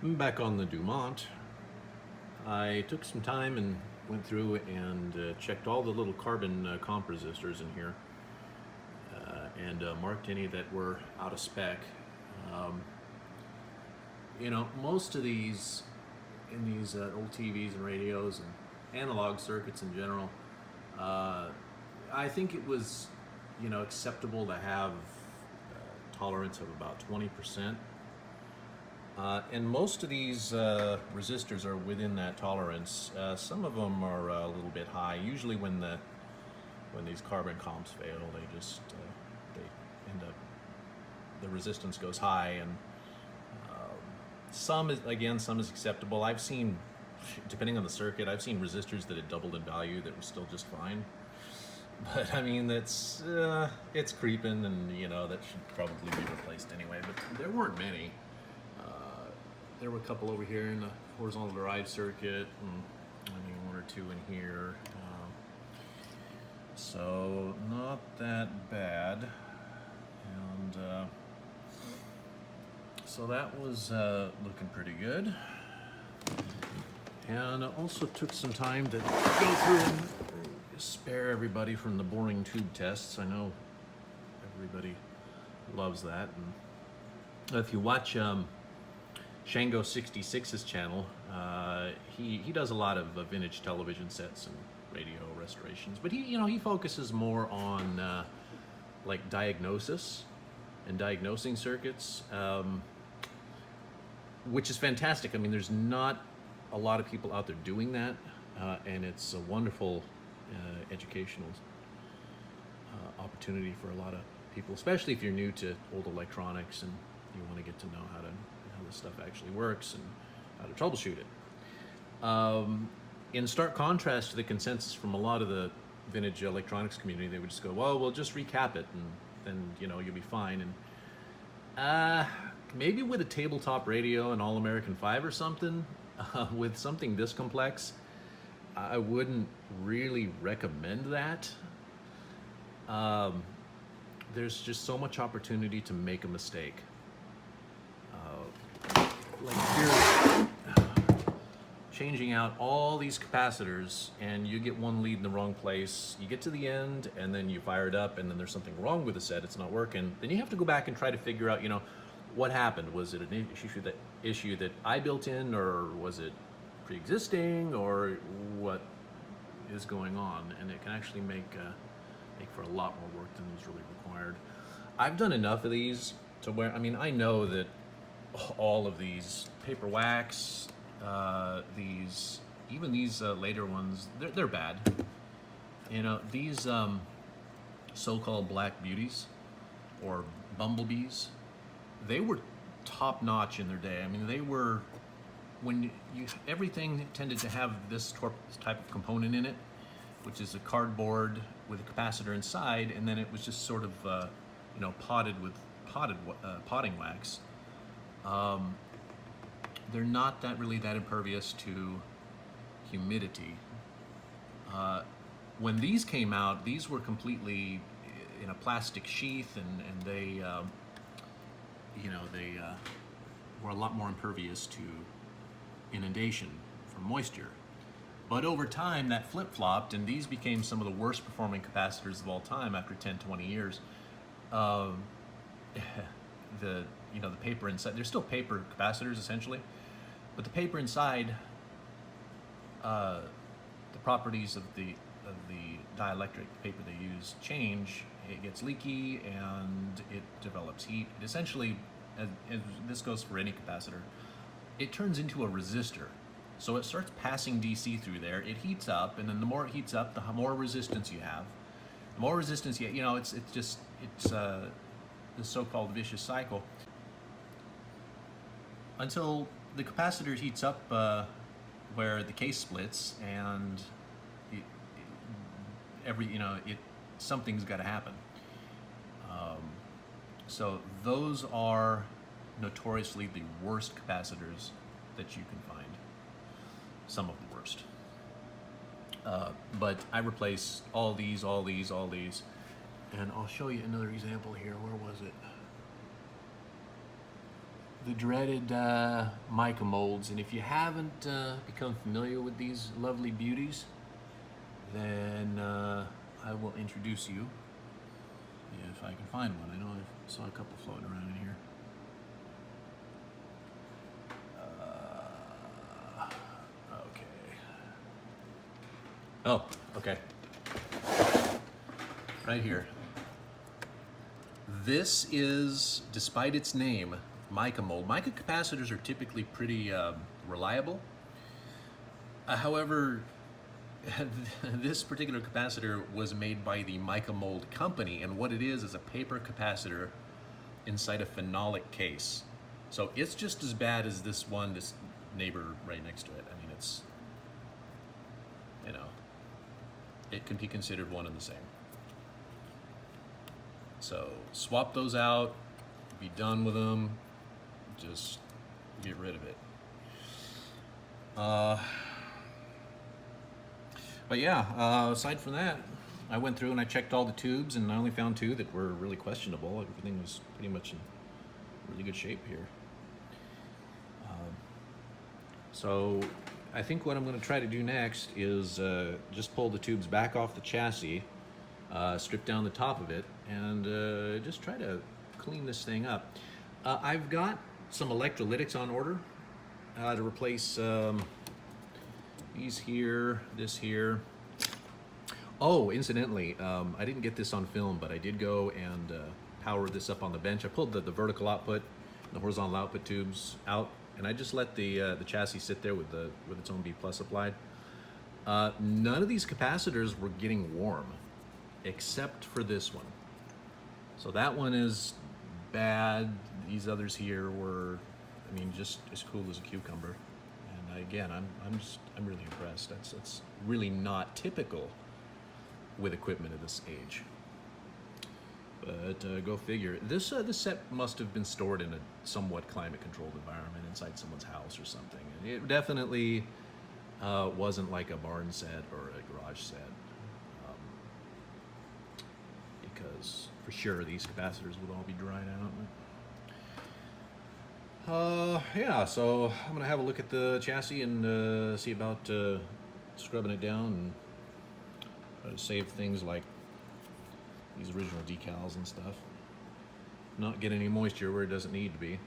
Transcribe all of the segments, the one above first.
Back on the Dumont, I took some time and went through and checked all the little carbon comp resistors in here and marked any that were out of spec. Um, most of these in these old TVs and radios and analog circuits in general, I think it was, acceptable to have tolerance of about 20%. And most of these resistors are within that tolerance. Some of them are a little bit high. Usually when these carbon comps fail, they end up, the resistance goes high, and some is acceptable. I've seen, depending on the circuit, I've seen resistors that had doubled in value that were still just fine. But I mean, it's creeping, and that should probably be replaced anyway. But there weren't many. There were a couple over here in the horizontal drive circuit, and one or two in here. So not that bad. And so that was looking pretty good. And I also took some time to go through and spare everybody from the boring tube tests. I know everybody loves that. And if you watch Shango 66's channel, he does a lot of vintage television sets and radio restorations, but he focuses more on like diagnosis and diagnosing circuits, which is fantastic. I mean, there's not a lot of people out there doing that, and it's a wonderful educational opportunity for a lot of people, especially if you're new to old electronics and you want to get to know how this stuff actually works and how to troubleshoot it. In stark contrast to the consensus from a lot of the vintage electronics community, they would just go, well, we'll just recap it and then you'll be fine. And maybe with a tabletop radio, an All-American 5 or something, with something this complex, I wouldn't really recommend that. There's just so much opportunity to make a mistake. Like here, changing out all these capacitors, and you get one lead in the wrong place. You get to the end, and then you fire it up, and then there's something wrong with the set. It's not working. Then you have to go back and try to figure out, what happened. Was it an issue that I built in, or was it pre-existing, or what is going on? And it can actually make for a lot more work than was really required. I've done enough of these to where, I know that all of these paper wax, even these later ones, they're bad. These so-called black beauties or bumblebees, they were top-notch in their day. They were, everything tended to have this type of component in it, which is a cardboard with a capacitor inside, and then it was just sort of potted with potting wax. They're not really that impervious to humidity. When these came out, these were completely in a plastic sheath, and they were a lot more impervious to inundation from moisture. But over time, that flip-flopped, and these became some of the worst performing capacitors of all time after 10, 20 years. The paper inside, they're still paper capacitors essentially, but the paper inside, the properties of the dielectric paper they use change. It gets leaky and it develops heat. It essentially, as this goes for any capacitor, it turns into a resistor. So it starts passing DC through there, it heats up, and then the more it heats up, the more resistance you have. The more resistance you have, it's the so-called vicious cycle. Until the capacitor heats up where the case splits, and something's got to happen. So those are notoriously the worst capacitors that you can find. Some of the worst. But I replace all these, and I'll show you another example here. Where was it? the dreaded mica molds. And if you haven't become familiar with these lovely beauties, then I will introduce you, if I can find one. I know I saw a couple floating around in here. Okay. Oh, okay. Right here. This is, despite its name, mica mold. Mica capacitors are typically pretty reliable. However, this particular capacitor was made by the mica mold company, and what it is a paper capacitor inside a phenolic case. So it's just as bad as this neighbor right next to it. I mean, it's, you know, it can be considered one and the same. So swap those out, be done with them, just get rid of it. But yeah, aside from that, I went through and I checked all the tubes, and I only found 2 that were really questionable. Everything was pretty much in really good shape here. So I think what I'm going to try to do next is just pull the tubes back off the chassis, strip down the top of it, and just try to clean this thing up. I've got some electrolytics on order to replace these here, this here. Oh, incidentally, I didn't get this on film, but I did go and power this up on the bench. I pulled the vertical output, the horizontal output tubes out, and I just let the chassis sit there with its own B+ applied. None of these capacitors were getting warm, except for this one. So that one is bad. These others here were, I mean, just as cool as a cucumber. And again, I'm really impressed. That's really not typical with equipment of this age. But go figure. This set must have been stored in a somewhat climate-controlled environment inside someone's house or something. And it definitely wasn't like a barn set or a garage set, because for sure these capacitors would all be dried out. Yeah, so I'm gonna have a look at the chassis and see about scrubbing it down and try to save things like these original decals and stuff. Not get any moisture where it doesn't need to be.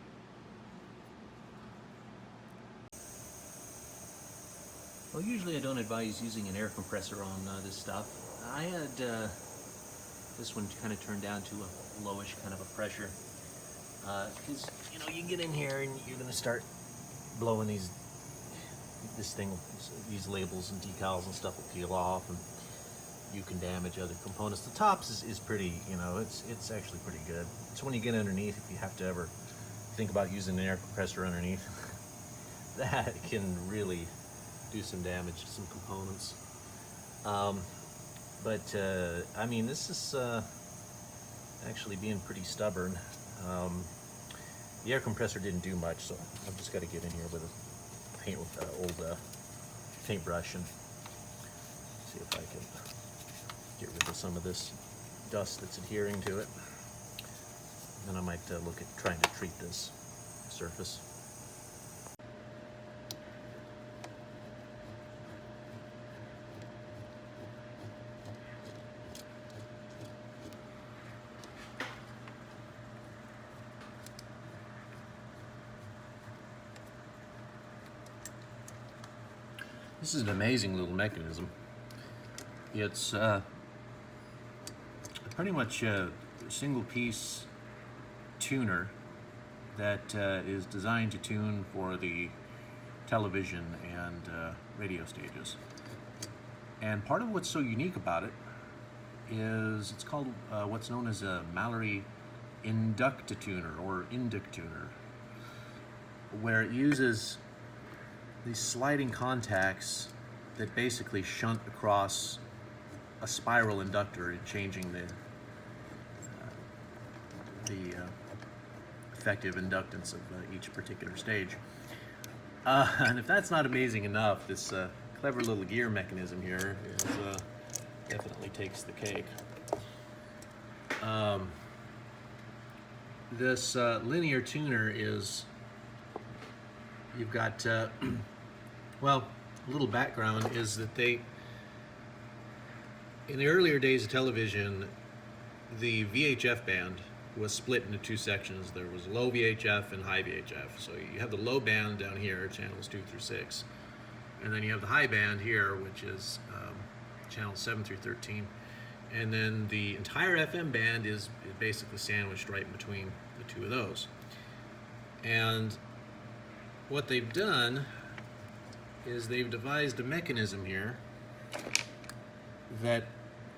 Well, usually I don't advise using an air compressor on this stuff. I had this one kind of turned down to a lowish kind of a pressure, because you know, you get in here and you're going to start blowing these labels and decals and stuff will peel off, and you can damage other components. The tops is pretty, you know, it's actually pretty good. It's when you get underneath, if you have to ever think about using an air compressor underneath, that can really do some damage to some components. I mean, this is actually being pretty stubborn. The air compressor didn't do much, so I've just got to get in here with a old paintbrush and see if I can get rid of some of this dust that's adhering to it. Then I might look at trying to treat this surface. This is an amazing little mechanism. It's pretty much a single piece tuner that is designed to tune for the television and radio stages. And part of what's so unique about it is it's called what's known as a Mallory inductituner or inductuner, where it uses these sliding contacts that basically shunt across a spiral inductor and changing the effective inductance of each particular stage. And if that's not amazing enough, this clever little gear mechanism here is, definitely takes the cake. This linear tuner is you've got, well, a little background is that they, in the earlier days of television, the VHF band was split into two sections. There was low VHF and high VHF. So you have the low band down here, channels 2 through 6. And then you have the high band here, which is channels 7 through 13. And then the entire FM band is basically sandwiched right in between the two of those. And what they've done is they've devised a mechanism here that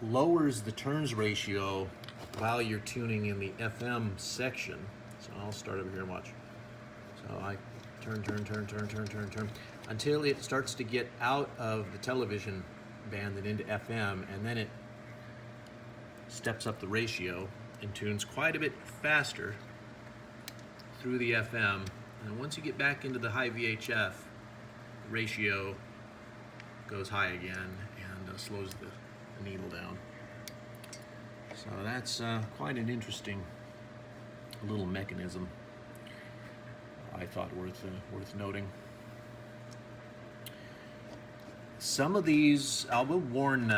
lowers the turns ratio while you're tuning in the FM section. So I'll start over here and watch. So I turn until it starts to get out of the television band and into FM, and then it steps up the ratio and tunes quite a bit faster through the FM. And once you get back into the high VHF, the ratio goes high again and slows the needle down. So that's quite an interesting little mechanism. I thought worth noting. Some of these, I will warn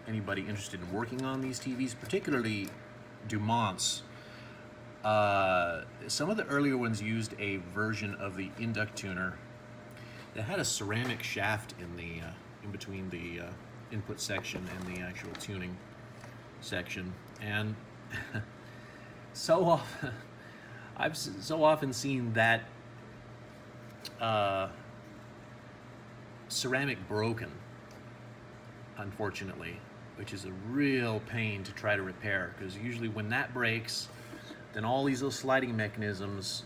anybody interested in working on these TVs, particularly Dumont's. Some of the earlier ones used a version of the induct tuner that had a ceramic shaft in between the input section and the actual tuning section, and I've so often seen that ceramic broken, unfortunately, which is a real pain to try to repair, because usually when that breaks, then all these little sliding mechanisms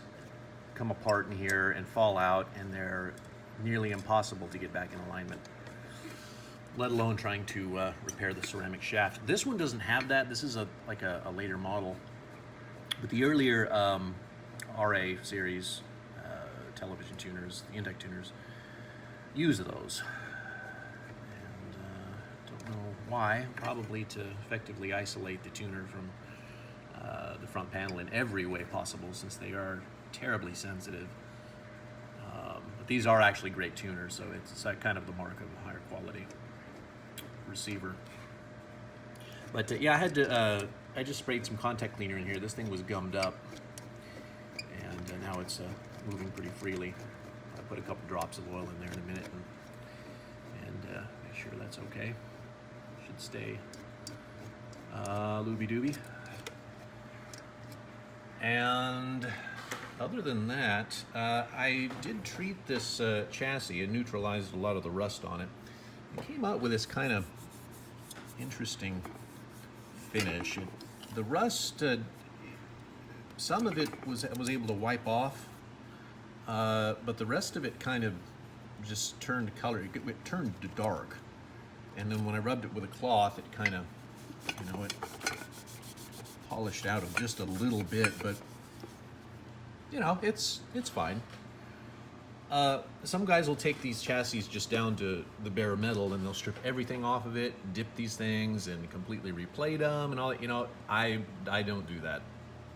come apart in here and fall out, and they're nearly impossible to get back in alignment, let alone trying to repair the ceramic shaft. This one doesn't have that. This is like a later model. But the earlier RA series television tuners, the induct tuners, use those. And don't know why. Probably to effectively isolate the tuner from the front panel in every way possible, since they are terribly sensitive. But these are actually great tuners, so it's kind of the mark of a higher quality receiver. But yeah, I just sprayed some contact cleaner in here. This thing was gummed up, and now it's moving pretty freely. I put a couple drops of oil in there in a minute and make sure that's okay. Should stay looby-dooby. And other than that, I did treat this chassis and neutralized a lot of the rust on it. It came out with this kind of interesting finish. The rust, some of it was able to wipe off, but the rest of it kind of just turned color. It turned dark, and then when I rubbed it with a cloth, it kind of, it polished out of just a little bit, but it's fine. Some guys will take these chassis just down to the bare metal, and they'll strip everything off of it, dip these things, and completely replate them and all that. I don't do that.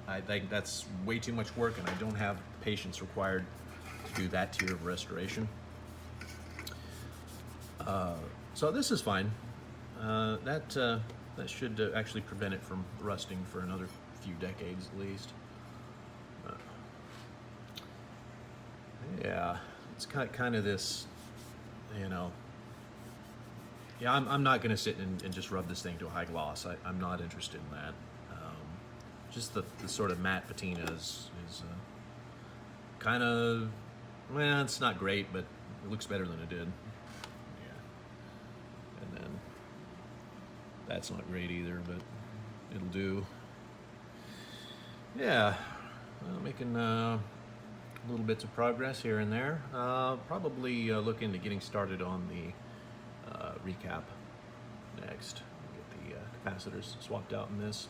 I think that's way too much work, and I don't have the patience required to do that tier of restoration. So this is fine. That should actually prevent it from rusting for another few decades at least. Yeah, it's kind of this, Yeah, I'm not going to sit and just rub this thing to a high gloss. I'm not interested in that. Just the sort of matte patina is kind of, well, it's not great, but it looks better than it did. Yeah. And then that's not great either, but it'll do. Yeah, making little bits of progress here and there. Probably look into getting started on the recap next. Get the capacitors swapped out in this.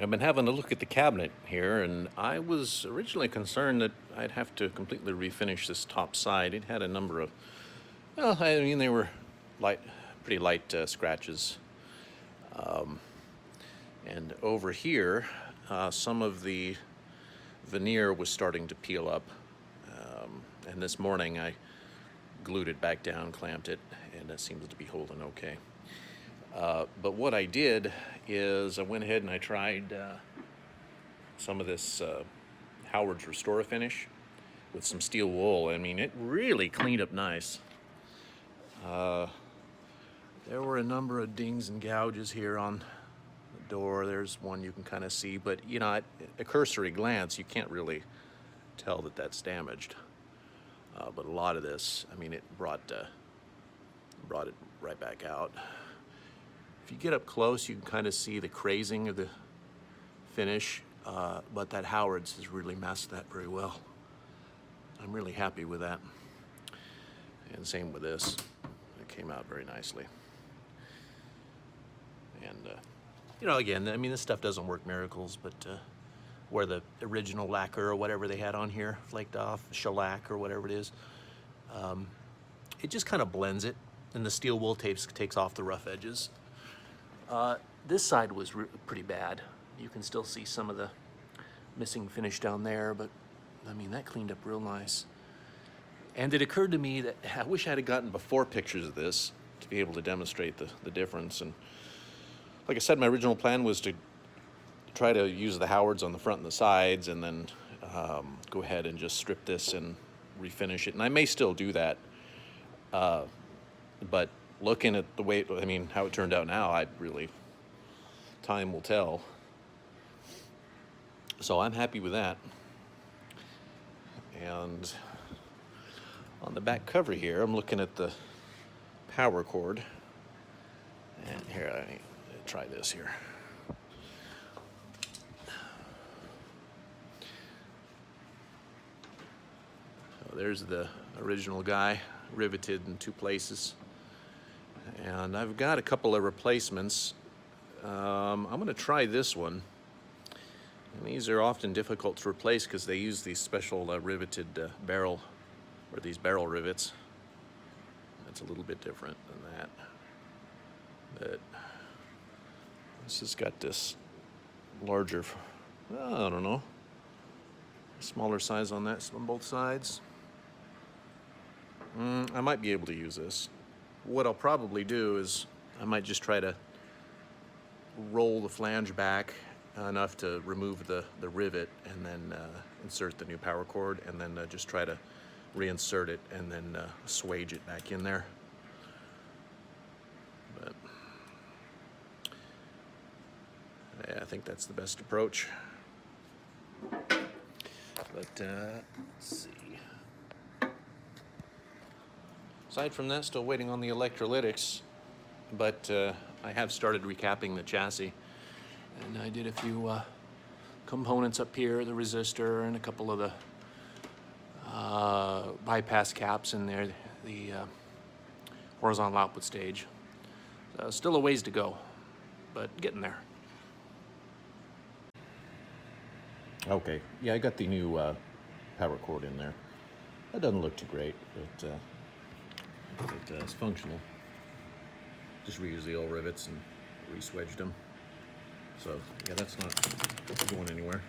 I've been having a look at the cabinet here, and I was originally concerned that I'd have to completely refinish this top side. It had a number of, well, I mean, they were pretty light scratches. And over here, some of the veneer was starting to peel up. And this morning I glued it back down, clamped it, and it seems to be holding okay. But what I did is I went ahead and I tried some of this Howard's Restore Finish with some steel wool. I mean, it really cleaned up nice. There were a number of dings and gouges here on the door. There's one you can kind of see, but you know, at a cursory glance, you can't really tell that that's damaged. But a lot of this, I mean, it brought it right back out. If you get up close, you can kind of see the crazing of the finish, but that Howard's has really masked that very well. I'm really happy with that. And same with this. It came out very nicely. And, you know, again, I mean, this stuff doesn't work miracles, but where the original lacquer or whatever they had on here flaked off, shellac or whatever it is, it just kind of blends it, and the steel wool takes off the rough edges. This side was pretty bad. You can still see some of the missing finish down there, but I mean, that cleaned up real nice. And it occurred to me that I wish I had gotten before pictures of this to be able to demonstrate the difference. And like I said, my original plan was to try to use the Howards on the front and the sides, and then go ahead and just strip this and refinish it. And I may still do that, but looking at the way, I mean, how it turned out now, time will tell. So I'm happy with that. And on the back cover here, I'm looking at the power cord. And here, let me try this here. So there's the original guy, riveted in 2 places. And I've got a couple of replacements. I'm going to try this one. And these are often difficult to replace because they use these special riveted barrel, or these barrel rivets. That's a little bit different than that. But this has got this larger, I don't know, smaller size on that on both sides. I might be able to use this. What I'll probably do is I might just try to roll the flange back enough to remove the rivet, and then insert the new power cord, and then just try to reinsert it and then swage it back in there. But yeah, I think that's the best approach. But let's see. Aside from that, still waiting on the electrolytics, but I have started recapping the chassis. And I did a few components up here, the resistor and a couple of the bypass caps in there, the horizontal output stage. So still a ways to go, but getting there. Okay, yeah, I got the new power cord in there. That doesn't look too great, but it's functional. Just reused the old rivets and re-swedged them. So yeah, that's not going anywhere.